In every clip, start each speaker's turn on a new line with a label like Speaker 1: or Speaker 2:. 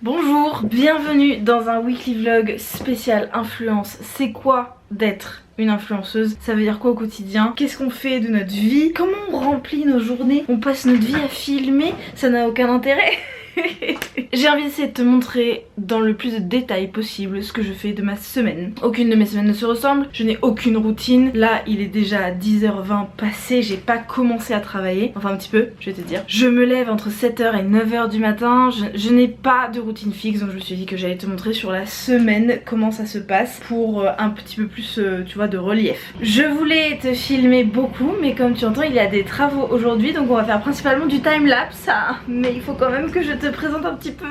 Speaker 1: Bonjour, bienvenue dans un weekly vlog spécial influence. C'est quoi d'être une influenceuse? Ça veut dire quoi au quotidien? Qu'est-ce qu'on fait de notre vie? Comment on remplit nos journées? On passe notre vie à filmer? Ça n'a aucun intérêt. J'ai envie d'essayer de te montrer dans le plus de détails possible ce que je fais de ma semaine. Aucune de mes semaines ne se ressemble, je n'ai aucune routine. Là il est déjà 10h20 passé, j'ai pas commencé à travailler, enfin un petit peu je vais te dire. Je me lève entre 7h et 9h du matin, je n'ai pas de routine fixe, donc je me suis dit que j'allais te montrer sur la semaine comment ça se passe pour un petit peu plus tu vois de relief. Je voulais te filmer beaucoup mais comme tu entends il y a des travaux aujourd'hui, donc on va faire principalement du timelapse, mais il faut quand même que je te présente un petit peu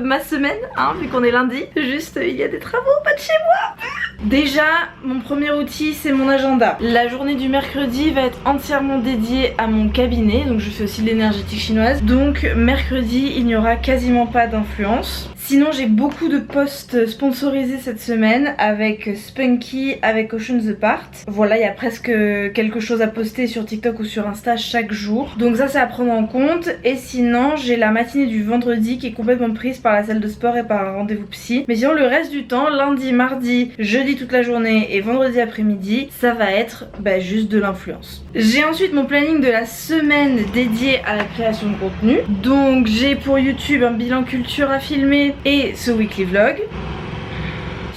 Speaker 1: ma semaine, hein, vu qu'on est lundi. Juste il y a des travaux pas de chez moi. Déjà mon premier outil c'est mon agenda. La journée du mercredi va être entièrement dédiée à mon cabinet, donc je fais aussi de l'énergétique chinoise, donc mercredi il n'y aura quasiment pas d'influence. Sinon j'ai beaucoup de posts sponsorisés cette semaine avec Spunky, avec Oceans Apart. Voilà, il y a presque quelque chose à poster sur TikTok ou sur Insta chaque jour, donc ça c'est à prendre en compte. Et sinon j'ai la matinée du vendredi qui est complètement prise par la salle de sport et par un rendez-vous psy. Mais sinon le reste du temps, lundi, mardi, jeudi toute la journée et vendredi après-midi, ça va être juste de l'influence. J'ai ensuite mon planning de la semaine dédié à la création de contenu. Donc j'ai pour YouTube un bilan culture à filmer et ce weekly vlog.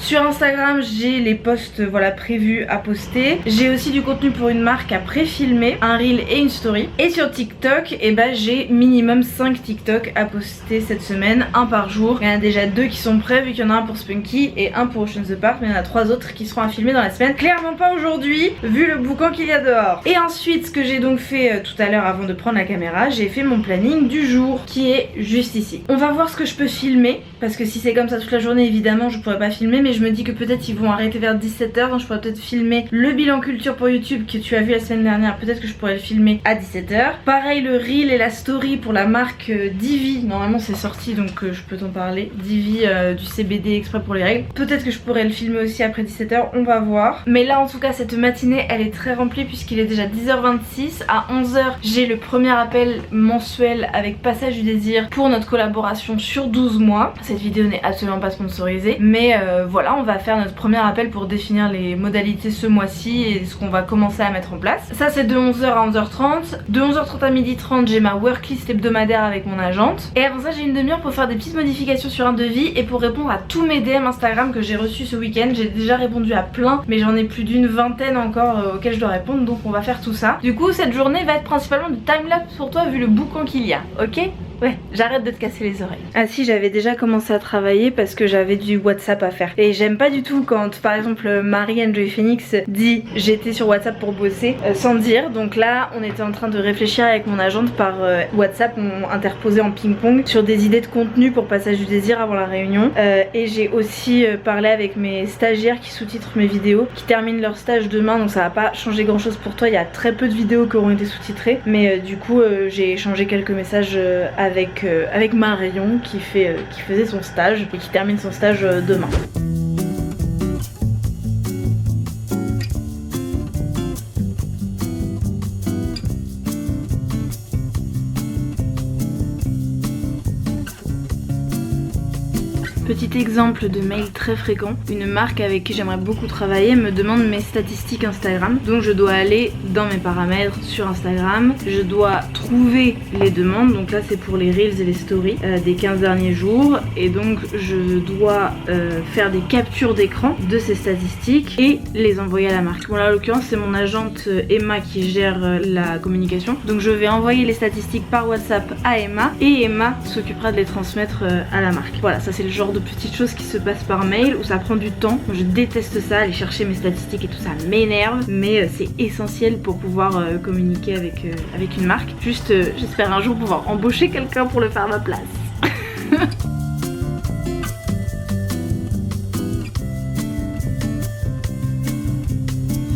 Speaker 1: Sur Instagram j'ai les posts prévus à poster. J'ai aussi du contenu pour une marque à pré-filmer, un reel et une story. Et sur TikTok j'ai minimum 5 TikTok à poster cette semaine, un par jour. Il y en a déjà 2 qui sont prêts vu qu'il y en a un pour Spunky et un pour Oceans Apart, mais il y en a 3 autres qui seront à filmer dans la semaine. Clairement pas aujourd'hui vu le boucan qu'il y a dehors. Et ensuite ce que j'ai donc fait tout à l'heure avant de prendre la caméra, j'ai fait mon planning du jour qui est juste ici. On va voir ce que je peux filmer parce que si c'est comme ça toute la journée évidemment je pourrais pas filmer, mais je me dis que peut-être ils vont arrêter vers 17h, donc je pourrais peut-être filmer le bilan culture pour YouTube que tu as vu la semaine dernière, peut-être que je pourrais le filmer à 17h. Pareil le reel et la story pour la marque Divi, normalement c'est sorti donc je peux t'en parler. Divi du CBD exprès pour les règles, peut-être que je pourrais le filmer aussi après 17h, on va voir. Mais là en tout cas cette matinée elle est très remplie puisqu'il est déjà 10h26. À 11h j'ai le premier appel mensuel avec Passage du Désir pour notre collaboration sur 12 mois. Cette vidéo n'est absolument pas sponsorisée, mais voilà, on va faire notre premier appel pour définir les modalités ce mois-ci et ce qu'on va commencer à mettre en place. Ça c'est de 11h à 11h30. De 11h30 à 12h30 j'ai ma worklist hebdomadaire avec mon agente. Et avant ça j'ai une demi-heure pour faire des petites modifications sur un devis et pour répondre à tous mes DM Instagram que j'ai reçus ce week-end. J'ai déjà répondu à plein mais j'en ai plus d'une vingtaine encore auxquelles je dois répondre, donc on va faire tout ça. Du coup cette journée va être principalement du timelapse pour toi vu le boucan qu'il y a, ok? Ouais, j'arrête de te casser les oreilles. Ah si, j'avais déjà commencé à travailler parce que j'avais du WhatsApp à faire. Et j'aime pas du tout quand par exemple Marie Enjoy Phoenix dit j'étais sur WhatsApp pour bosser sans dire. Donc là on était en train de réfléchir avec mon agente par WhatsApp, on interposait en ping-pong sur des idées de contenu pour Passage du Désir avant la réunion. Et j'ai aussi parlé avec mes stagiaires qui sous-titrent mes vidéos, qui terminent leur stage demain, donc ça va pas changer grand chose pour toi. Il y a très peu de vidéos qui auront été sous-titrées, mais du coup j'ai échangé quelques messages avec Marion qui faisait son stage et qui termine son stage demain. Petit exemple de mail très fréquent, une marque avec qui j'aimerais beaucoup travailler me demande mes statistiques Instagram. Donc je dois aller dans mes paramètres sur Instagram, je dois trouver les demandes, donc là c'est pour les reels et les stories des 15 derniers jours. Et donc je dois faire des captures d'écran de ces statistiques et les envoyer à la marque. Bon là en l'occurrence c'est mon agente Emma qui gère la communication. Donc je vais envoyer les statistiques par WhatsApp à Emma et Emma s'occupera de les transmettre à la marque. Voilà, ça c'est le genre de petites choses qui se passent par mail où ça prend du temps. Je déteste ça, aller chercher mes statistiques et tout ça m'énerve, mais c'est essentiel pour pouvoir communiquer avec une marque. Juste j'espère un jour pouvoir embaucher quelqu'un pour le faire à ma place.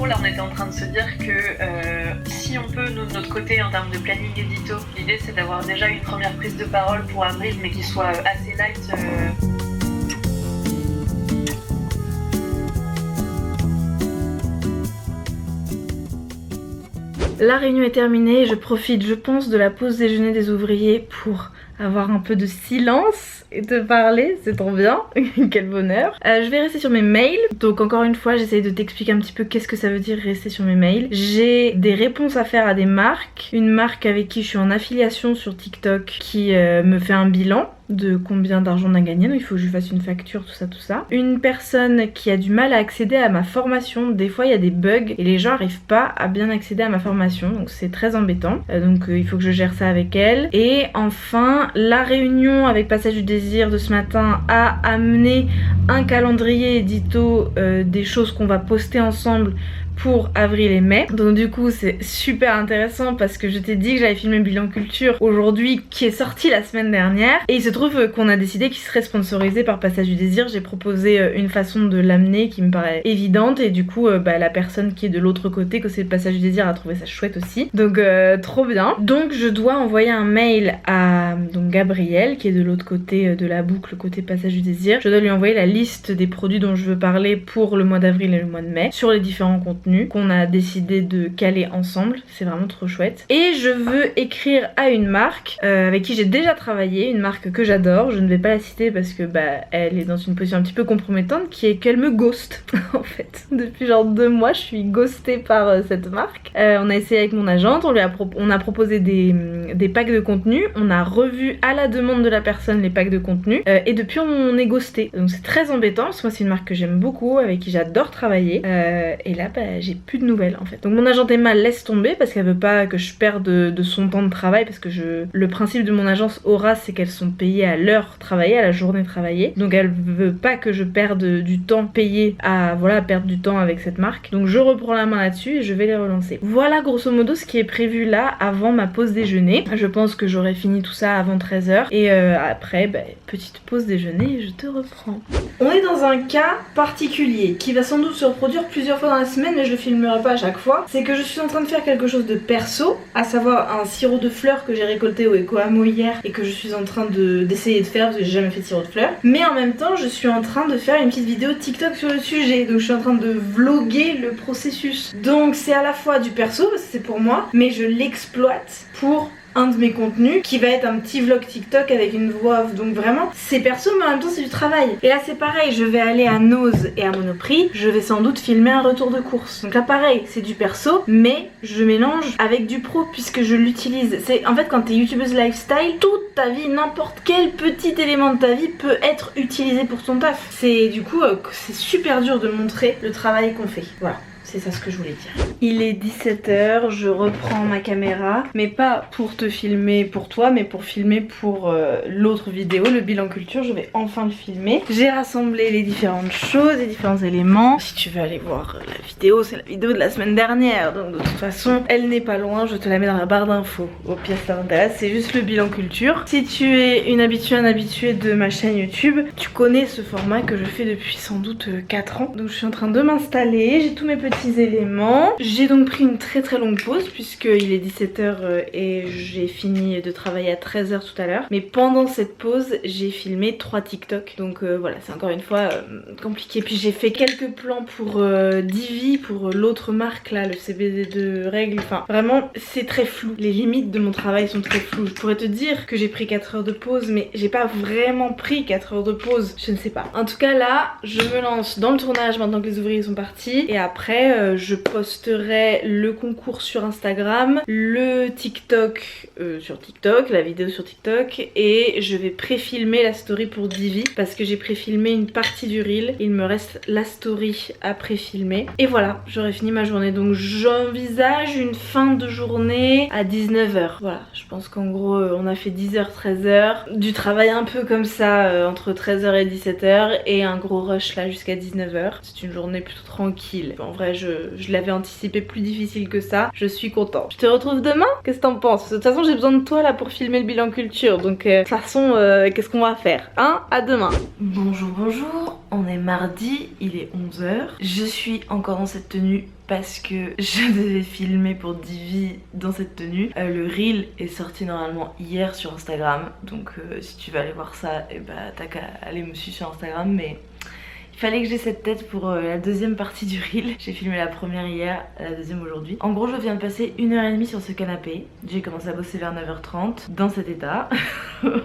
Speaker 2: Là on était en train de se dire que si on peut nous de notre côté en termes de planning édito, l'idée c'est d'avoir déjà une première prise de parole pour avril mais qui soit assez light.
Speaker 1: La réunion est terminée et je profite, je pense, de la pause déjeuner des ouvriers pour avoir un peu de silence et te parler, c'est trop bien. Quel bonheur. Je vais rester sur mes mails. Donc encore une fois, j'essaye de t'expliquer un petit peu qu'est-ce que ça veut dire rester sur mes mails. J'ai des réponses à faire à des marques. Une marque avec qui je suis en affiliation sur TikTok qui me fait un bilan de combien d'argent on a gagné, donc il faut que je lui fasse une facture, tout ça, tout ça. Une personne qui a du mal à accéder à ma formation, des fois il y a des bugs et les gens arrivent pas à bien accéder à ma formation, donc c'est très embêtant. Donc il faut que je gère ça avec elle. Et enfin, la réunion avec Passage du Désir de ce matin a amené un calendrier édito des choses qu'on va poster ensemble pour avril et mai. Donc du coup c'est super intéressant parce que je t'ai dit que j'avais filmé Bilan Culture aujourd'hui qui est sorti la semaine dernière et il se trouve qu'on a décidé qu'il serait sponsorisé par Passage du Désir. J'ai proposé une façon de l'amener qui me paraît évidente et du coup la personne qui est de l'autre côté que c'est le Passage du Désir a trouvé ça chouette aussi. Donc trop bien. Donc je dois envoyer un mail à donc Gabriel qui est de l'autre côté de la boucle côté Passage du Désir. Je dois lui envoyer la liste des produits dont je veux parler pour le mois d'avril et le mois de mai sur les différents contenus qu'on a décidé de caler ensemble, c'est vraiment trop chouette. Et je veux écrire à une marque avec qui j'ai déjà travaillé, une marque que j'adore, je ne vais pas la citer parce que elle est dans une position un petit peu compromettante, qui est qu'elle me ghost en fait. Depuis genre 2 mois je suis ghostée par cette marque. On a essayé avec mon agente, on a proposé des packs de contenu, on a revu à la demande de la personne les packs de contenu et depuis on est ghosté. Donc c'est très embêtant parce que moi c'est une marque que j'aime beaucoup, avec qui j'adore travailler et là j'ai plus de nouvelles en fait. Donc mon agente Emma laisse tomber parce qu'elle veut pas que je perde de son temps de travail parce que le principe de mon agence Aura c'est qu'elles sont payées à l'heure travaillée, à la journée travaillée. Donc elle veut pas que je perde du temps payé à perdre du temps avec cette marque. Donc je reprends la main là-dessus et je vais les relancer. Voilà grosso modo ce qui est prévu là avant ma pause déjeuner. Je pense que j'aurai fini tout ça avant 13h et après petite pause déjeuner et je te reprends. On est dans un cas particulier qui va sans doute se reproduire plusieurs fois dans la semaine mais je le filmerai pas à chaque fois. C'est que je suis en train de faire quelque chose de perso, à savoir un sirop de fleurs que j'ai récolté au Eco Amo hier et que je suis en train d'essayer de faire parce que j'ai jamais fait de sirop de fleurs. Mais en même temps je suis en train de faire une petite vidéo TikTok sur le sujet, donc je suis en train de vlogger le processus. Donc c'est à la fois du perso parce que c'est pour moi, mais je l'exploite pour un de mes contenus qui va être un petit vlog TikTok avec une voix off. Donc vraiment c'est perso mais en même temps c'est du travail. Et là c'est pareil, je vais aller à Nose et à Monoprix, je vais sans doute filmer un retour de course. Donc là pareil c'est du perso mais je mélange avec du pro puisque je l'utilise. C'est en fait quand t'es youtubeuse lifestyle, toute ta vie, n'importe quel petit élément de ta vie peut être utilisé pour ton taf. C'est du coup c'est super dur de montrer le travail qu'on fait. Voilà. C'est ça ce que je voulais dire. Il est 17h, je reprends ma caméra, mais pas pour te filmer pour toi, mais pour filmer pour l'autre vidéo, le bilan culture, je vais enfin le filmer. J'ai rassemblé les différentes choses, les différents éléments. Si tu veux aller voir la vidéo, c'est la vidéo de la semaine dernière, donc de toute façon, elle n'est pas loin, je te la mets dans la barre d'infos. Au pire, ça t'intéresse, c'est juste le bilan culture. Si tu es une habituée, un habitué de ma chaîne YouTube, tu connais ce format que je fais depuis sans doute 4 ans. Donc je suis en train de m'installer, j'ai tous mes petits éléments. J'ai donc pris une très longue pause puisqu'il est 17h et j'ai fini de travailler à 13h tout à l'heure. Mais pendant cette pause, j'ai filmé 3 TikTok. Donc voilà, c'est encore une fois compliqué. Puis j'ai fait quelques plans pour Divi, pour l'autre marque là, le CBD de règles. Enfin, vraiment, c'est très flou. Les limites de mon travail sont très floues. Je pourrais te dire que j'ai pris 4 heures de pause, mais j'ai pas vraiment pris 4 heures de pause. Je ne sais pas. En tout cas là, je me lance dans le tournage maintenant que les ouvriers sont partis. Et après, je posterai le concours sur Instagram, le TikTok sur TikTok, la vidéo sur TikTok, et je vais pré-filmer la story pour Divi parce que j'ai pré-filmé une partie du reel. Il me reste la story à pré-filmer. Et voilà, j'aurai fini ma journée. Donc j'envisage une fin de journée à 19h. Voilà, je pense qu'en gros on a fait 10h, 13h. Du travail un peu comme ça entre 13h et 17h et un gros rush là jusqu'à 19h. C'est une journée plutôt tranquille. En vrai, je l'avais anticipé plus difficile que ça. Je suis contente. Je te retrouve demain. Qu'est-ce que t'en penses? De toute façon, j'ai besoin de toi là pour filmer le bilan culture. Donc de toute façon, qu'est-ce qu'on va faire? À demain. Bonjour. On est mardi, il est 11h. Je suis encore dans cette tenue parce que je devais filmer pour Divi dans cette tenue. Le reel est sorti normalement hier sur Instagram. Donc si tu veux aller voir ça, t'as qu'à aller me suivre sur Instagram. Mais Il fallait que j'ai cette tête pour la deuxième partie du reel. J'ai filmé la première hier, la deuxième aujourd'hui. En gros je viens de passer 1h30 sur ce canapé. J'ai commencé à bosser vers 9h30 dans cet état.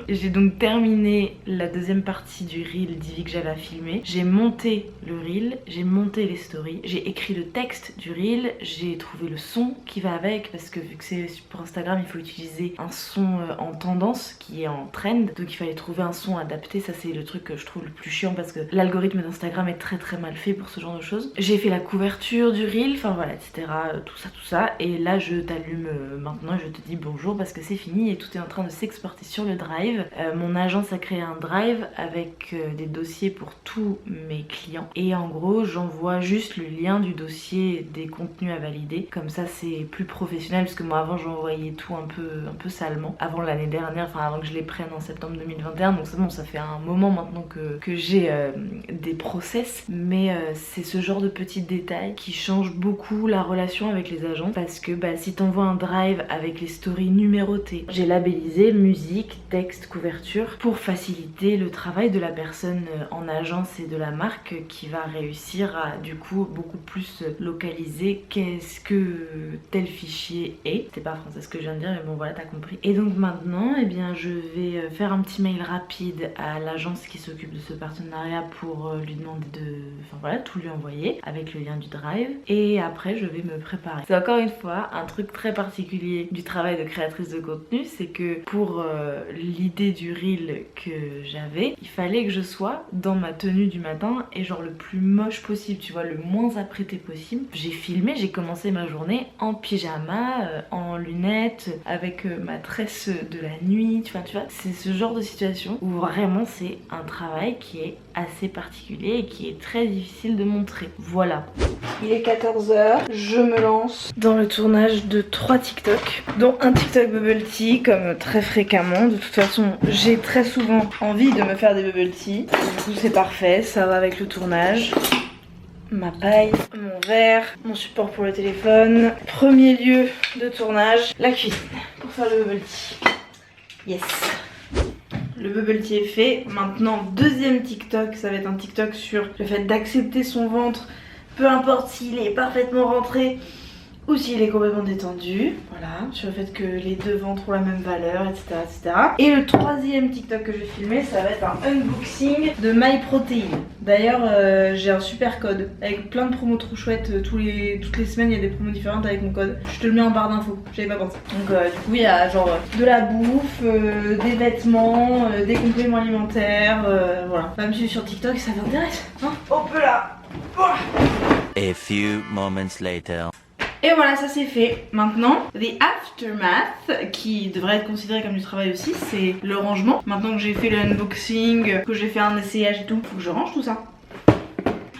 Speaker 1: J'ai donc terminé la deuxième partie du reel d'Ivy que j'avais à filmer. J'ai monté le reel, j'ai monté les stories, j'ai écrit le texte du reel, j'ai trouvé le son qui va avec parce que vu que c'est pour Instagram il faut utiliser un son en tendance qui est en trend, donc il fallait trouver un son adapté. Ça c'est le truc que je trouve le plus chiant parce que l'algorithme d'Instagram est très mal fait pour ce genre de choses. J'ai fait la couverture du reel, enfin voilà, etc. Tout ça. Et là je t'allume maintenant et je te dis bonjour parce que c'est fini et tout est en train de s'exporter sur le drive. Mon agence a créé un drive avec des dossiers pour tous mes clients et en gros j'envoie juste le lien du dossier des contenus à valider. Comme ça c'est plus professionnel parce que moi avant j'envoyais tout un peu salement. Avant l'année dernière, enfin avant que je les prenne en septembre 2021, donc c'est bon, ça fait un moment maintenant que j'ai des process, mais c'est ce genre de petits détails qui changent beaucoup la relation avec les agents parce que si t'envoies un drive avec les stories numérotées, j'ai labellisé musique, texte, couverture pour faciliter le travail de la personne en agence et de la marque qui va réussir à du coup beaucoup plus localiser qu'est-ce que tel fichier est. C'est pas français ce que je viens de dire mais bon voilà, t'as compris. Et donc maintenant je vais faire un petit mail rapide à l'agence qui s'occupe de ce partenariat pour lui demander tout lui envoyer avec le lien du drive et après je vais me préparer. C'est encore une fois un truc très particulier du travail de créatrice de contenu, c'est que pour l'idée du reel que j'avais, il fallait que je sois dans ma tenue du matin et genre le plus moche possible, tu vois, le moins apprêté possible. J'ai filmé, j'ai commencé ma journée en pyjama, en lunettes, avec ma tresse de la nuit, tu vois, c'est ce genre de situation où vraiment c'est un travail qui est assez particulier et qui est très difficile de montrer. Voilà. Il est 14h, je me lance dans le tournage de 3 TikTok, dont un TikTok bubble tea comme très fréquemment. De toute façon, j'ai très souvent envie de me faire des bubble tea. Du coup, c'est parfait, ça va avec le tournage. Ma paille, mon verre, mon support pour le téléphone. Premier lieu de tournage, la cuisine pour faire le bubble tea. Yes. Le bubble tea est fait. Maintenant, deuxième TikTok, ça va être un TikTok sur le fait d'accepter son ventre, peu importe s'il est parfaitement rentré ou s'il est complètement détendu. Voilà, sur le fait que les deux ventres ont la même valeur, etc. Et le troisième TikTok que je vais filmer, ça va être un unboxing de MyProtein. D'ailleurs, j'ai un super code avec plein de promos trop chouettes. Toutes les semaines, il y a des promos différentes avec mon code. Je te le mets en barre d'infos, j'avais pas pensé. Donc du coup, il y a genre de la bouffe, des vêtements, des compléments alimentaires, voilà. Va me suivre sur TikTok, ça t'intéresse, hein? Hop là.
Speaker 3: A few moments later.
Speaker 1: Et voilà, ça c'est fait. Maintenant, the aftermath, qui devrait être considéré comme du travail aussi, c'est le rangement. Maintenant que j'ai fait le unboxing, que j'ai fait un essayage et tout, faut que je range tout ça.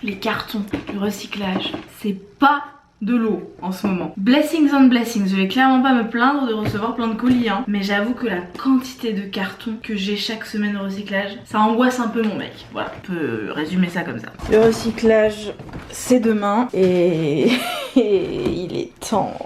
Speaker 1: Les cartons, le recyclage, c'est pas de l'eau en ce moment. Blessings on blessings, je vais clairement pas me plaindre de recevoir plein de colis hein, mais j'avoue que la quantité de cartons que j'ai chaque semaine au recyclage, ça angoisse un peu mon mec. Voilà, on peut résumer ça comme ça. Le recyclage c'est demain et il est temps.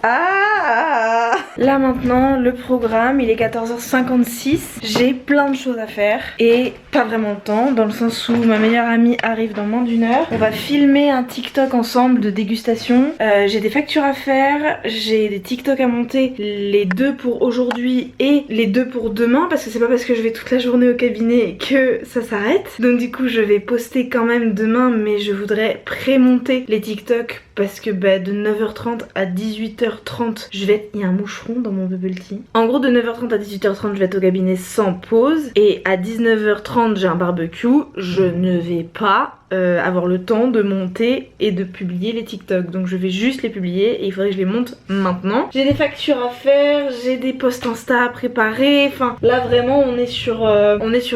Speaker 1: Ah, là maintenant le programme il est 14h56, j'ai plein de choses à faire et pas vraiment le temps dans le sens où ma meilleure amie arrive dans moins d'1 heure. On va filmer un TikTok ensemble de dégustation, j'ai des factures à faire, j'ai des TikTok à monter, les 2 pour aujourd'hui et les 2 pour demain parce que c'est pas parce que je vais toute la journée au cabinet que ça s'arrête. Donc du coup je vais poster quand même demain mais je voudrais pré-monter les TikTok parce que de 9h30 à 18h30 je vais être... Il y a un moucheron dans mon bubble tea. En gros de 9h30 à 18h30 je vais être au cabinet sans pause et à 19h30 j'ai un barbecue. Je ne vais pas avoir le temps de monter et de publier les TikTok, donc je vais juste les publier et il faudrait que je les monte maintenant. J'ai des factures à faire, j'ai des posts Insta à préparer, enfin là vraiment on est sur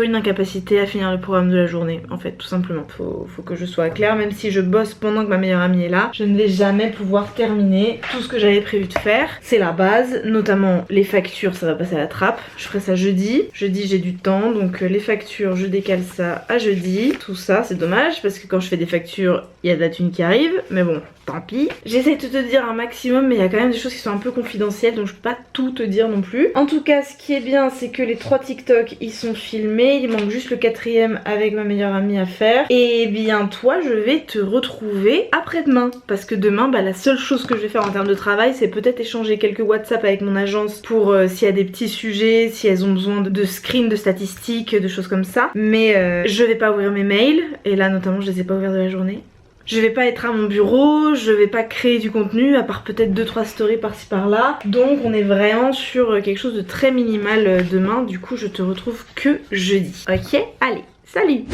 Speaker 1: une incapacité à finir le programme de la journée en fait, tout simplement. Faut que je sois claire, même si je bosse pendant que ma meilleure amie est là, je ne vais jamais pouvoir terminer tout ce que j'avais prévu de faire. C'est la base, notamment les factures, ça va passer à la trappe, je ferai ça jeudi j'ai du temps, donc les factures je décale ça à jeudi, tout ça c'est dommage parce que quand je fais des factures, il y a de la thune qui arrive, mais bon, tant pis. J'essaie de te dire un maximum, mais il y a quand même des choses qui sont un peu confidentielles, donc je peux pas tout te dire non plus. En tout cas, ce qui est bien, c'est que les 3 TikTok, ils sont filmés, il manque juste le 4e avec ma meilleure amie à faire. Et bien toi, je vais te retrouver après-demain, parce que demain, bah, la seule chose que je vais faire en termes de travail, c'est peut-être échanger quelques WhatsApp avec mon agence pour s'il y a des petits sujets, si elles ont besoin de screens, de statistiques, de choses comme ça. Mais je vais pas ouvrir mes mails, et là notamment je les ai pas ouverts de la journée. Je vais pas être à mon bureau, je vais pas créer du contenu, à part peut-être 2-3 stories par-ci par-là. Donc on est vraiment sur quelque chose de très minimal demain, du coup je te retrouve que jeudi. Ok, allez, salut!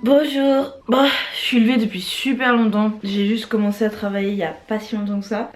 Speaker 1: Bonjour. Bah, je suis levée depuis super longtemps. J'ai juste commencé à travailler il y a pas si longtemps que ça.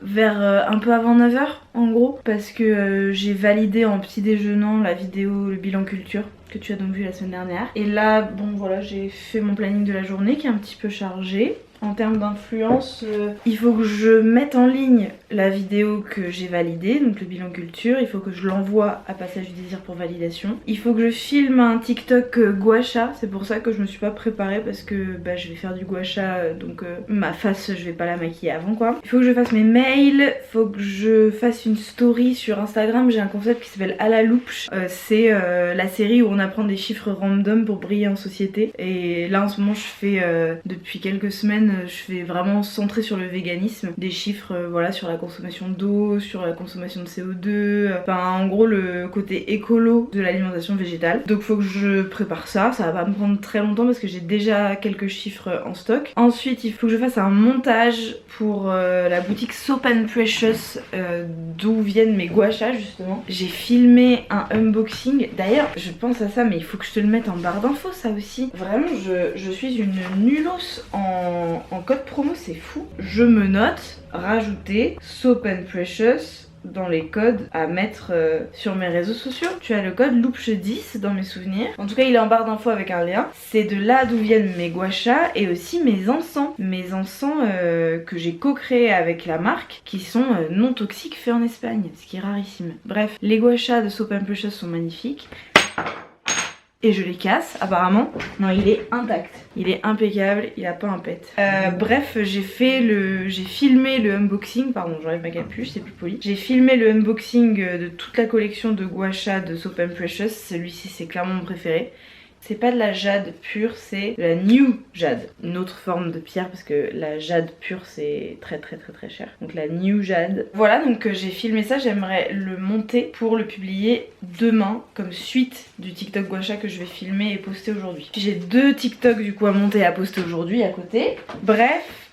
Speaker 1: Vers un peu avant 9h en gros. Parce que j'ai validé en petit déjeunant la vidéo, le bilan culture que tu as donc vu la semaine dernière. Et là, bon voilà, j'ai fait mon planning de la journée qui est un petit peu chargé. En termes d'influence, il faut que je mette en ligne la vidéo que j'ai validée, donc le bilan culture. Il faut que je l'envoie à Passage du Désir pour validation. Il faut que je filme un TikTok gua sha. C'est pour ça que je me suis pas préparée parce que bah, je vais faire du gua sha, donc ma face je vais pas la maquiller avant quoi. Il faut que je fasse mes mails, il faut que je fasse une story sur Instagram. J'ai un concept qui s'appelle À la loupe. C'est la série où on apprend des chiffres random pour briller en société. Et là en ce moment je fais depuis quelques semaines, je fais vraiment centré sur le véganisme, des chiffres voilà, sur la consommation d'eau, sur la consommation de CO2, enfin en gros le côté écolo de l'alimentation végétale. Donc faut que je prépare ça, ça va pas me prendre très longtemps parce que j'ai déjà quelques chiffres en stock. Ensuite il faut que je fasse un montage pour la boutique Soap & Precious d'où viennent mes gua sha justement. J'ai filmé un unboxing, d'ailleurs je pense à ça mais il faut que je te le mette en barre d'infos ça aussi. Vraiment je suis une nullos en code promo, c'est fou. Je me note rajouter Soap & Precious dans les codes à mettre sur mes réseaux sociaux. Tu as le code LOUPCHE10 dans mes souvenirs. En tout cas il est en barre d'infos avec un lien. C'est de là d'où viennent mes gua sha et aussi mes encens. Mes encens que j'ai co-créés avec la marque qui sont non toxiques faits en Espagne, ce qui est rarissime. Bref, les gua sha de Soap & Precious sont magnifiques. Et je les casse apparemment. Non, il est intact, il est impeccable, il a pas un pet. Bref, j'ai filmé le unboxing, pardon j'enlève ma capuche, c'est plus poli. J'ai filmé le unboxing de toute la collection de gua sha de Soap & Precious. Celui-ci c'est clairement mon préféré. C'est pas de la jade pure, c'est de la new jade. Une autre forme de pierre parce que la jade pure c'est très cher. Donc la new jade. Voilà, donc j'ai filmé ça, j'aimerais le monter pour le publier demain comme suite du TikTok gua sha que je vais filmer et poster aujourd'hui. J'ai 2 TikTok du coup à monter et à poster aujourd'hui à côté. Bref.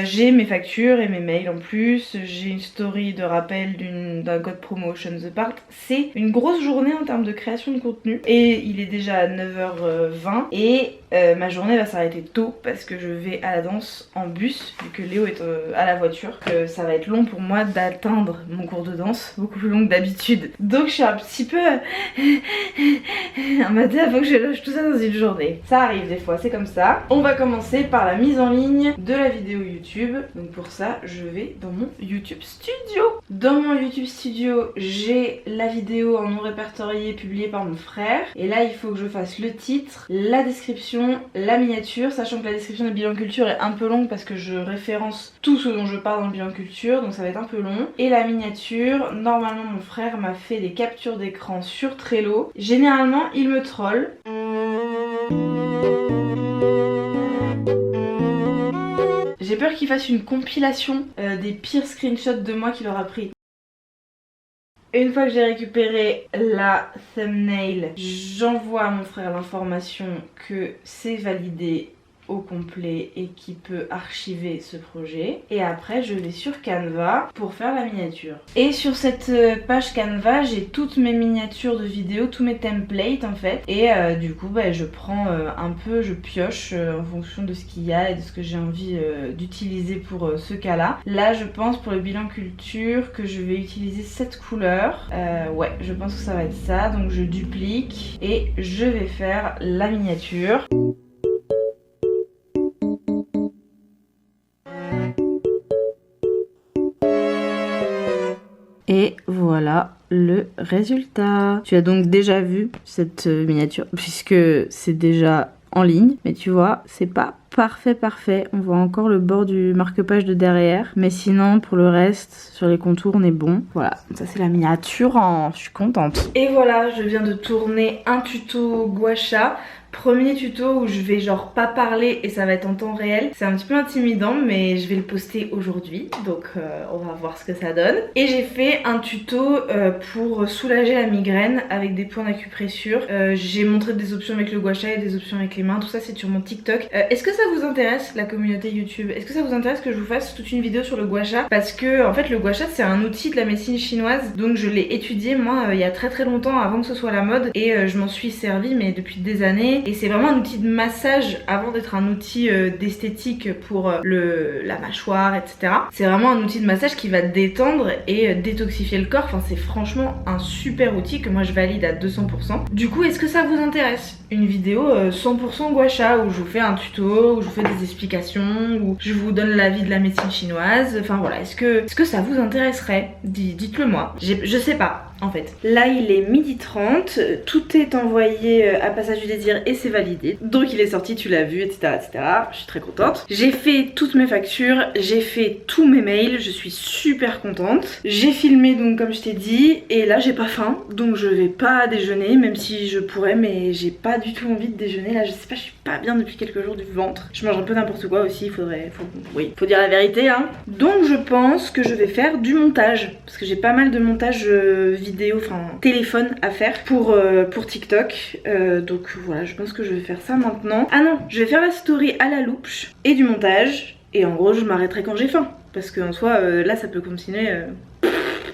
Speaker 1: J'ai mes factures et mes mails en plus, j'ai une story de rappel d'un code promo Ocean the Park. C'est une grosse journée en termes de création de contenu et il est déjà à 9h20 et ma journée va s'arrêter tôt parce que je vais à la danse en bus vu que Léo est à la voiture, que ça va être long pour moi d'atteindre mon cours de danse, beaucoup plus long que d'habitude. Donc je suis un petit peu un matin avant que je loge tout ça dans une journée. Ça arrive des fois, c'est comme ça. On va commencer par la mise en ligne de la vidéo YouTube. Donc pour ça je vais dans mon YouTube Studio. Dans mon YouTube Studio j'ai la vidéo en non répertorié publiée par mon frère et là il faut que je fasse le titre, la description, la miniature, sachant que la description de bilan culture est un peu longue parce que je référence tout ce dont je parle dans le bilan culture, donc ça va être un peu long. Et la miniature, normalement mon frère m'a fait des captures d'écran sur Trello. Généralement il me troll. J'ai peur qu'il fasse une compilation des pires screenshots de moi qu'il aura pris. Une fois que j'ai récupéré la thumbnail, j'envoie à mon frère l'information que c'est validé au complet et qui peut archiver ce projet. Et après je vais sur Canva pour faire la miniature. Et sur cette page Canva j'ai toutes mes miniatures de vidéos, tous mes templates en fait. Et du coup bah, je prends un peu, je pioche en fonction de ce qu'il y a et de ce que j'ai envie d'utiliser pour ce cas là. Là je pense pour le bilan culture que je vais utiliser cette couleur. Ouais je pense que ça va être ça. Donc je duplique et je vais faire la miniature. voilà le résultat. Tu as donc déjà vu cette miniature puisque c'est déjà en ligne, mais tu vois, c'est pas parfait. On voit encore le bord du marque-page de derrière, mais sinon pour le reste, sur les contours, on est bon. Voilà, ça c'est la miniature, je suis contente. Et voilà, je viens de tourner un tuto gua sha. Premier tuto où je vais genre pas parler et ça va être en temps réel. C'est un petit peu intimidant mais je vais le poster aujourd'hui, donc on va voir ce que ça donne. Et j'ai fait un tuto pour soulager la migraine avec des points d'acupressure. J'ai montré des options avec le gua sha et des options avec les mains, tout ça c'est sur mon TikTok. Est-ce que ça vous intéresse la communauté YouTube? Est-ce que ça vous intéresse que je vous fasse toute une vidéo sur le gua sha? Parce que en fait le gua sha c'est un outil de la médecine chinoise, donc je l'ai étudié moi il y a très longtemps avant que ce soit la mode et je m'en suis servi mais depuis des années. Et c'est vraiment un outil de massage avant d'être un outil d'esthétique pour la mâchoire, etc. C'est vraiment un outil de massage qui va détendre et détoxifier le corps. Enfin, c'est franchement un super outil que moi je valide à 200%. Du coup, est-ce que ça vous intéresse? Une vidéo 100% gua sha où je vous fais un tuto, où je vous fais des explications, où je vous donne l'avis de la médecine chinoise. Enfin voilà, est-ce que ça vous intéresserait? Dites-le moi. Je sais pas. En fait, là il est 12h30, tout est envoyé à Passage du Désir et c'est validé. Donc il est sorti, tu l'as vu, etc. Je suis très contente. J'ai fait toutes mes factures, j'ai fait tous mes mails, je suis super contente. J'ai filmé donc comme je t'ai dit, et là j'ai pas faim, donc je vais pas déjeuner, même si je pourrais, mais j'ai pas du tout envie de déjeuner. Là je sais pas, je suis pas bien depuis quelques jours du ventre. Je mange un peu n'importe quoi aussi, faut dire la vérité hein. Donc je pense que je vais faire du montage, parce que j'ai pas mal de montage vidéo, enfin téléphone à faire pour TikTok. Donc voilà, je pense que je vais faire ça maintenant. Ah non, je vais faire la story à la loupe et du montage. Et en gros, je m'arrêterai quand j'ai faim. Parce qu'en soi, là, ça peut continuer.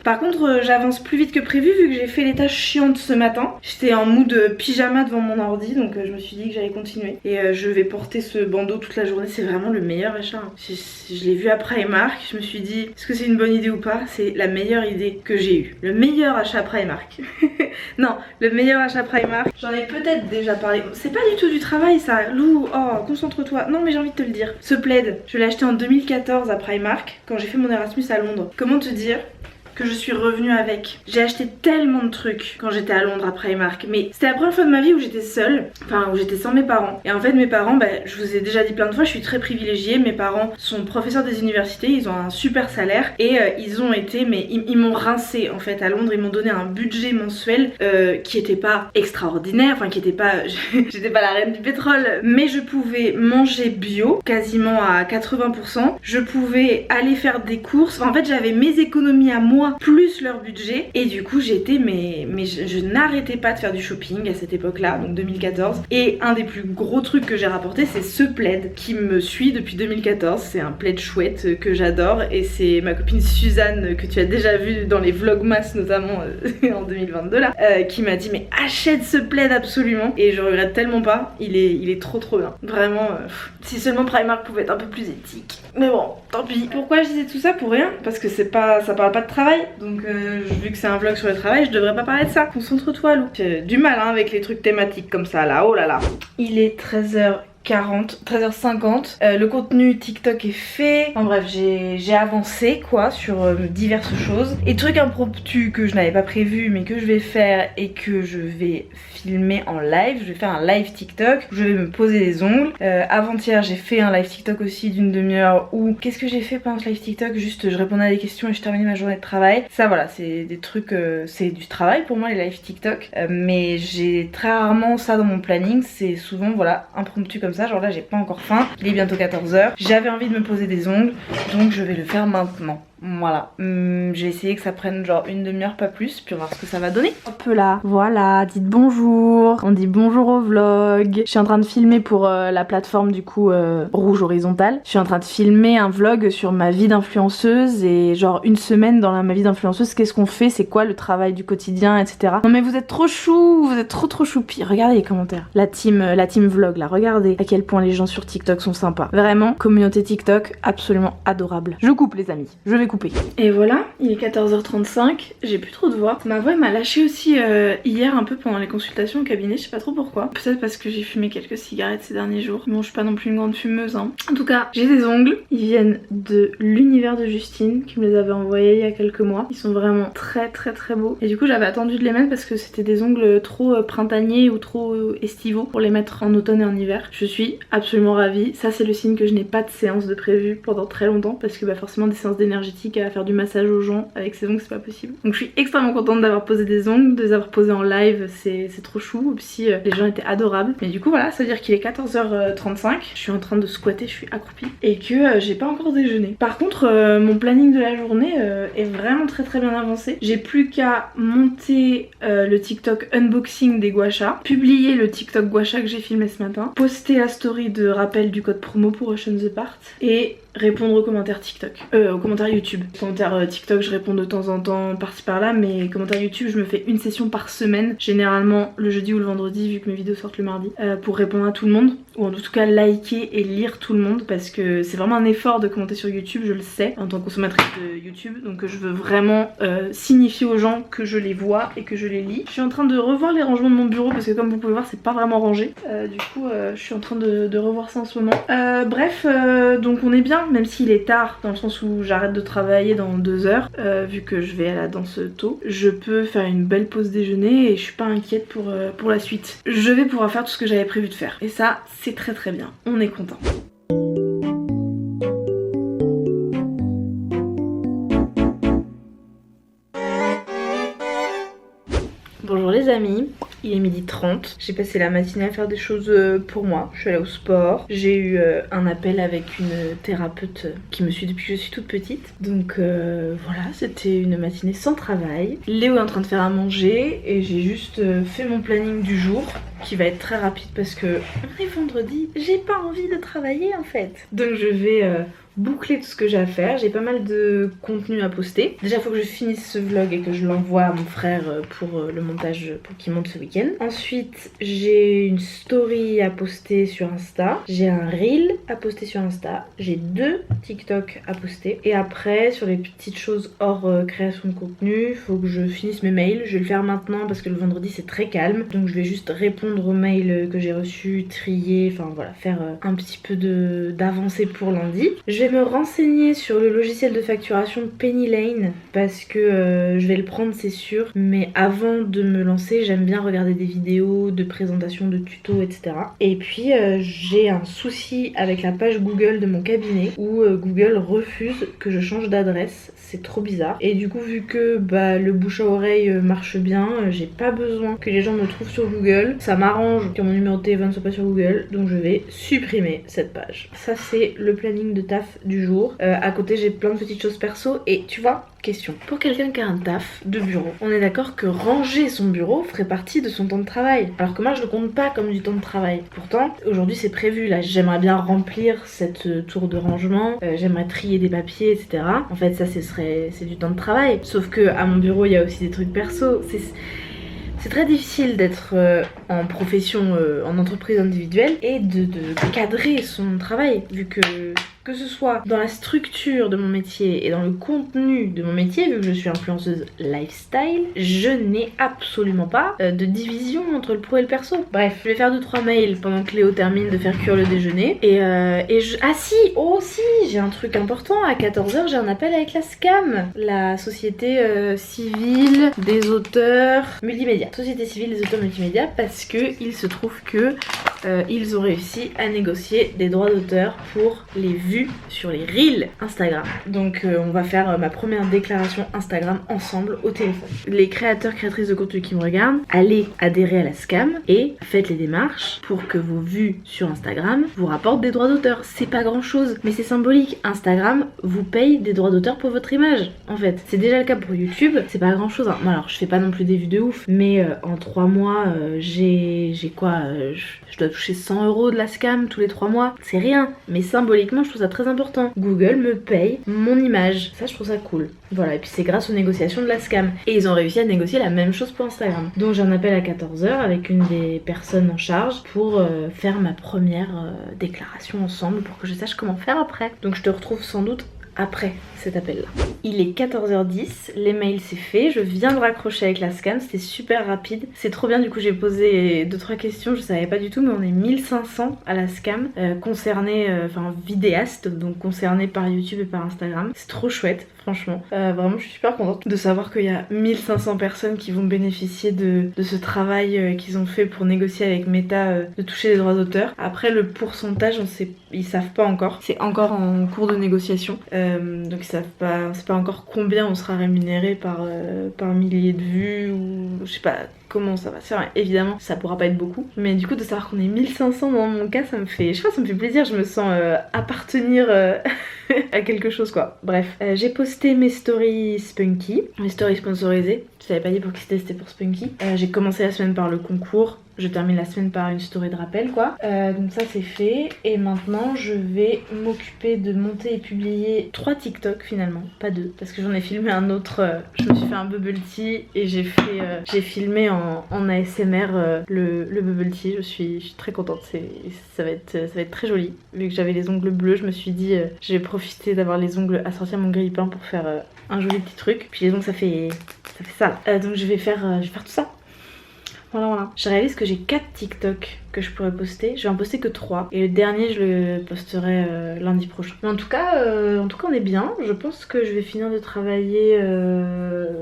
Speaker 1: Par contre, j'avance plus vite que prévu vu que j'ai fait les tâches chiantes ce matin. J'étais en mood pyjama devant mon ordi, donc je me suis dit que j'allais continuer. Et je vais porter ce bandeau toute la journée, c'est vraiment le meilleur achat. Je l'ai vu à Primark, je me suis dit, est-ce que c'est une bonne idée ou pas? C'est la meilleure idée que j'ai eue. Le meilleur achat Primark. Non, le meilleur achat Primark. J'en ai peut-être déjà parlé. C'est pas du tout du travail ça, Lou. Oh, concentre-toi. Non mais j'ai envie de te le dire. Ce plaid, je l'ai acheté en 2014 à Primark, quand j'ai fait mon Erasmus à Londres. Comment te dire que je suis revenue avec. J'ai acheté tellement de trucs quand j'étais à Londres à Primark, mais c'était la première fois de ma vie où j'étais seule, enfin où j'étais sans mes parents. Et en fait mes parents, je vous ai déjà dit plein de fois, je suis très privilégiée. Mes parents sont professeurs des universités, ils ont un super salaire et ils ont été, mais ils m'ont rincé en fait à Londres. Ils m'ont donné un budget mensuel qui était pas extraordinaire, enfin qui était pas, j'étais pas la reine du pétrole, mais je pouvais manger bio quasiment à 80%. Je pouvais aller faire des courses. Enfin, en fait j'avais mes économies à moi plus leur budget et du coup j'étais mais je n'arrêtais pas de faire du shopping à cette époque là, donc 2014. Et un des plus gros trucs que j'ai rapporté, c'est ce plaid qui me suit depuis 2014. C'est un plaid chouette que j'adore et c'est ma copine Suzanne que tu as déjà vu dans les vlogmas notamment en 2022 là, qui m'a dit mais achète ce plaid absolument, et je regrette tellement pas. Il est trop bien, vraiment. Si seulement Primark pouvait être un peu plus éthique, mais bon tant pis. Pourquoi je disais tout ça? Pour rien, parce que c'est pas, ça parle pas de travail. Donc vu que c'est un vlog sur le travail, je devrais pas parler de ça. Concentre-toi Lou. J'ai du mal hein, avec les trucs thématiques comme ça là, oh là là. Il est 13h50, le contenu TikTok est fait. En bref, j'ai avancé quoi sur diverses choses. Et trucs impromptus que je n'avais pas prévu mais que je vais faire et que je vais filmer en live. Je vais faire un live TikTok où je vais me poser les ongles. Avant-hier j'ai fait un live TikTok aussi d'une demi-heure où qu'est-ce que j'ai fait pendant ce live TikTok? Juste je répondais à des questions et je terminais ma journée de travail. Ça voilà, c'est des trucs, c'est du travail pour moi les live TikTok, mais j'ai très rarement ça dans mon planning. C'est souvent voilà impromptu comme ça, genre là j'ai pas encore faim, il est bientôt 14h, j'avais envie de me poser des ongles donc je vais le faire maintenant. Voilà, j'ai essayé que ça prenne genre une demi-heure, pas plus, puis on va voir ce que ça va donner. Hop là, voilà, dites bonjour. On dit bonjour au vlog. Je suis en train de filmer pour la plateforme du coup Rouge Horizontal. Je suis en train de filmer un vlog sur ma vie d'influenceuse et genre une semaine dans ma vie d'influenceuse, qu'est-ce qu'on fait, c'est quoi le travail du quotidien, etc. Non mais vous êtes trop chou, vous êtes trop choupi. Regardez les commentaires. La team vlog là, regardez à quel point les gens sur TikTok sont sympas. Vraiment, communauté TikTok absolument adorable. Je coupe les amis, je vais couper. couper. Et voilà, il est 14h35, j'ai plus trop de voix. Ma voix m'a lâché aussi hier un peu pendant les consultations au cabinet, je sais pas trop pourquoi. Peut-être parce que j'ai fumé quelques cigarettes ces derniers jours. Bon, je suis pas non plus une grande fumeuse hein. En tout cas, j'ai des ongles, ils viennent de l'univers de Justine qui me les avait envoyés il y a quelques mois. Ils sont vraiment très beaux. Et du coup j'avais attendu de les mettre parce que c'était des ongles trop printaniers ou trop estivaux pour les mettre en automne et en hiver. Je suis absolument ravie. Ça c'est le signe que je n'ai pas de séance de prévu pendant très longtemps parce que forcément des séances d'énergétique à faire du massage aux gens avec ces ongles c'est pas possible. Donc je suis extrêmement contente d'avoir posé des ongles, de les avoir posés en live, c'est trop chou. Aussi les gens étaient adorables. Mais du coup voilà, ça veut dire qu'il est 14h35, je suis en train de squatter, je suis accroupie et que j'ai pas encore déjeuné. Par contre mon planning de la journée est vraiment très bien avancé. J'ai plus qu'à monter le TikTok unboxing des gua sha, publier le TikTok gua sha que j'ai filmé ce matin, poster la story de rappel du code promo pour Ocean the Part et répondre aux commentaires TikTok, aux commentaires YouTube. Les commentaires TikTok je réponds de temps en temps par-ci par-là, mais commentaires YouTube je me fais une session par semaine, généralement le jeudi ou le vendredi vu que mes vidéos sortent le mardi, pour répondre à tout le monde, ou en tout cas liker et lire tout le monde parce que c'est vraiment un effort de commenter sur YouTube, je le sais en tant que consommatrice de YouTube, donc je veux vraiment signifier aux gens que je les vois et que je les lis. Je suis en train de revoir les rangements de mon bureau parce que comme vous pouvez voir c'est pas vraiment rangé, du coup je suis en train de revoir ça en ce moment. Bref, donc on est bien même s'il est tard dans le sens où j'arrête de travailler dans 2 heures, vu que je vais à la danse tôt, je peux faire une belle pause déjeuner et je suis pas inquiète pour la suite. Je vais pouvoir faire tout ce que j'avais prévu de faire et ça c'est très bien, on est content. Bonjour les amis, il est 12h30, j'ai passé la matinée à faire des choses pour moi, je suis allée au sport, j'ai eu un appel avec une thérapeute qui me suit depuis que je suis toute petite, donc voilà, c'était une matinée sans travail. Léo est en train de faire à manger et j'ai juste fait mon planning du jour qui va être très rapide parce que on est vendredi, j'ai pas envie de travailler en fait. Donc je vais boucler tout ce que j'ai à faire, j'ai pas mal de contenu à poster. Déjà il faut que je finisse ce vlog et que je l'envoie à mon frère pour le montage, pour qu'il monte ce week-end. Ensuite j'ai une story à poster sur Insta, j'ai un reel à poster sur Insta, j'ai 2 TikTok à poster et après sur les petites choses hors création de contenu, il faut que je finisse mes mails. Je vais le faire maintenant parce que le vendredi c'est très calme, donc je vais juste répondre aux mails que j'ai reçus, trier, enfin voilà, faire un petit peu d'avancée pour lundi. Je vais me renseigner sur le logiciel de facturation Penny Lane parce que je vais le prendre c'est sûr, mais avant de me lancer j'aime bien regarder des vidéos de présentation, de tutos, etc. Et puis j'ai un souci avec la page Google de mon cabinet où Google refuse que je change d'adresse, c'est trop bizarre. Et du coup vu que le bouche à oreille marche bien, j'ai pas besoin que les gens me trouvent sur Google, ça m'arrange que mon numéro de téléphone soit pas sur Google, donc je vais supprimer cette page. Ça c'est le planning de taf du jour. À côté j'ai plein de petites choses perso et tu vois, question, pour quelqu'un qui a un taf de bureau, on est d'accord que ranger son bureau ferait partie de son temps de travail, alors que moi je le compte pas comme du temps de travail. Pourtant aujourd'hui c'est prévu, là j'aimerais bien remplir cette tour de rangement, j'aimerais trier des papiers, etc. En fait ça c'est du temps de travail, sauf que à mon bureau il y a aussi des trucs perso. C'est très difficile d'être en profession, en entreprise individuelle et de cadrer son travail, vu que ce soit dans la structure de mon métier et dans le contenu de mon métier, vu que je suis influenceuse lifestyle, je n'ai absolument pas de division entre le pro et le perso. Bref, je vais faire 2-3 mails pendant que Léo termine de faire cuire le déjeuner ah si, j'ai un truc important, à 14h j'ai un appel avec la SCAM, la société civile des auteurs multimédia. Société civile des auteurs multimédia, parce que il se trouve que ils ont réussi à négocier des droits d'auteur pour les vues sur les reels Instagram. Donc on va faire ma première déclaration Instagram ensemble au téléphone. Les créateurs, créatrices de contenu qui me regardent, allez adhérer à la SCAM et faites les démarches pour que vos vues sur Instagram vous rapportent des droits d'auteur. C'est pas grand chose, mais c'est symbolique. Instagram vous paye des droits d'auteur pour votre image. En fait, c'est déjà le cas pour YouTube, c'est pas grand chose. Bon, alors je fais pas non plus des vues de ouf, mais en 3 mois, j'ai quoi, je dois toucher 100 € de la SCAM tous les 3 mois. C'est rien, mais symboliquement je trouve ça très important. Google me paye mon image, ça je trouve ça cool. Voilà, et puis c'est grâce aux négociations de la SCAM. Et ils ont réussi à négocier la même chose pour Instagram. Donc j'ai un appel à 14h avec une des personnes en charge pour faire ma première déclaration ensemble pour que je sache comment faire après. Donc je te retrouve sans doute après cet appel là. Il est 14h10, les mails c'est fait, je viens de raccrocher avec la SCAM, c'était super rapide, c'est trop bien, du coup j'ai posé 2-3 questions, je savais pas du tout, mais on est 1500 à la SCAM, concernés, enfin vidéastes, donc concernés par YouTube et par Instagram, c'est trop chouette. Franchement, vraiment je suis super contente de savoir qu'il y a 1500 personnes qui vont bénéficier de ce travail qu'ils ont fait pour négocier avec Meta de toucher les droits d'auteur. Après le pourcentage, ils savent pas encore, c'est encore en cours de négociation, donc ils savent pas, c'est pas encore combien on sera rémunéré par millier de vues ou je sais pas comment ça va se faire. Évidemment ça pourra pas être beaucoup, mais du coup de savoir qu'on est 1500 dans mon cas, ça me fait, je sais pas, ça me fait plaisir, je me sens appartenir à quelque chose quoi. Bref, j'ai posté mes stories Spunky, mes stories sponsorisées, je savais pas dit pour qui c'était pour Spunky. J'ai commencé la semaine par le concours, je termine la semaine par une story de rappel quoi. Donc ça c'est fait, et maintenant je vais m'occuper de monter et publier 3 TikTok finalement, pas 2, parce que j'en ai filmé un autre, je me suis fait un bubble tea et j'ai filmé en ASMR le bubble tea, je suis très contente, ça va être très joli. Vu que j'avais les ongles bleus, je me suis dit je vais profiter d'avoir les ongles assortis à mon grille-pain pour faire un joli petit truc. Puis les ongles ça fait ça là. Donc je vais faire tout ça. Voilà. Je réalise que j'ai 4 TikTok que je pourrais poster. Je vais en poster que 3. Et le dernier, je le posterai lundi prochain. Mais en tout cas, on est bien. Je pense que je vais finir de travailler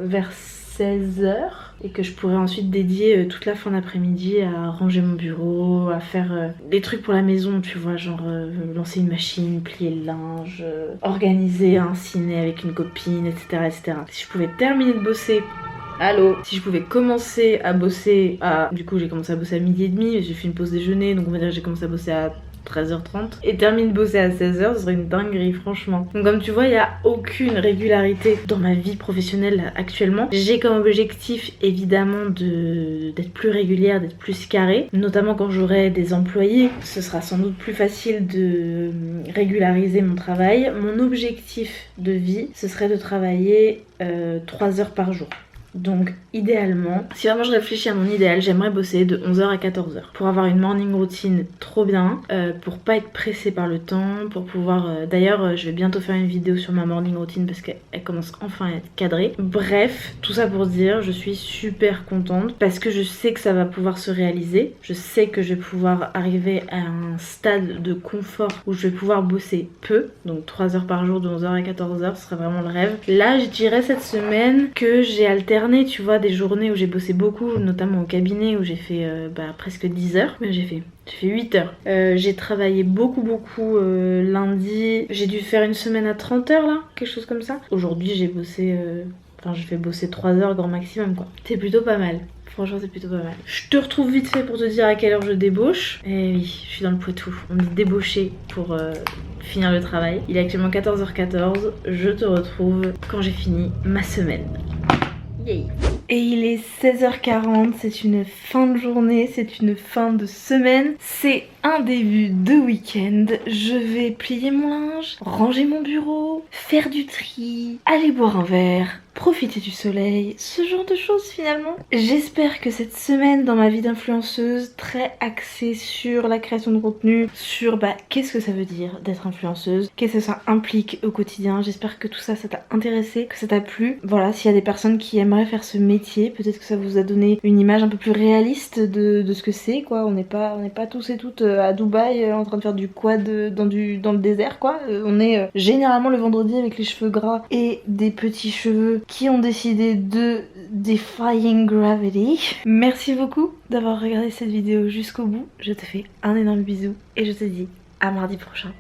Speaker 1: vers 16h. Et que je pourrais ensuite dédier toute la fin d'après-midi à ranger mon bureau, à faire des trucs pour la maison, tu vois, genre lancer une machine, plier le linge, organiser un ciné avec une copine, etc., etc. Si je pouvais terminer de bosser... Allô. Si je pouvais commencer à bosser Du coup j'ai commencé à bosser à 12h30, j'ai fait une pause déjeuner, donc on va dire que j'ai commencé à bosser à 13h30 et termine de bosser à 16h, ce serait une dinguerie franchement. Donc comme tu vois, il n'y a aucune régularité dans ma vie professionnelle actuellement. J'ai comme objectif évidemment d'être plus régulière, d'être plus carrée, notamment quand j'aurai des employés. Ce sera sans doute plus facile de régulariser mon travail. Mon objectif de vie, ce serait de travailler 3 heures par jour. Donc idéalement, si vraiment je réfléchis à mon idéal, j'aimerais bosser de 11h à 14h pour avoir une morning routine trop bien, pour pas être pressée par le temps, pour pouvoir... D'ailleurs je vais bientôt faire une vidéo sur ma morning routine parce qu'elle commence enfin à être cadrée. Bref, tout ça pour dire, je suis super contente parce que je sais que ça va pouvoir se réaliser. Je sais que je vais pouvoir arriver à un stade de confort où je vais pouvoir bosser peu, donc 3 heures par jour de 11h à 14h, ce serait vraiment le rêve. Là je dirais cette semaine que j'ai alterné, tu vois, des journées où j'ai bossé beaucoup, notamment au cabinet où j'ai fait presque 10 heures, mais j'ai fait 8 heures. J'ai travaillé beaucoup lundi, j'ai dû faire une semaine à 30 heures là, quelque chose comme ça. Aujourd'hui j'ai bossé, j'ai fait bosser 3 heures grand maximum quoi. C'est plutôt pas mal. Franchement c'est plutôt pas mal. Je te retrouve vite fait pour te dire à quelle heure je débauche. Et oui, je suis dans le Poitou. On dit débaucher pour finir le travail. Il est actuellement 14h14. Je te retrouve quand j'ai fini ma semaine. Yay. Et il est 16h40, c'est une fin de journée, c'est une fin de semaine, c'est un début de week-end. Je vais plier mon linge, ranger mon bureau, faire du tri, aller boire un verre, profiter du soleil, ce genre de choses finalement. J'espère que cette semaine dans ma vie d'influenceuse, très axée sur la création de contenu, sur qu'est-ce que ça veut dire d'être influenceuse, qu'est-ce que ça implique au quotidien, j'espère que tout ça t'a intéressé, que ça t'a plu. Voilà, s'il y a des personnes qui aimeraient faire ce métier, peut-être que ça vous a donné une image un peu plus réaliste de ce que c'est quoi. On n'est pas tous et toutes à Dubaï en train de faire du quad dans le désert quoi. On est généralement le vendredi avec les cheveux gras et des petits cheveux qui ont décidé de Defying Gravity. Merci beaucoup d'avoir regardé cette vidéo jusqu'au bout. Je te fais un énorme bisou et je te dis à mardi prochain.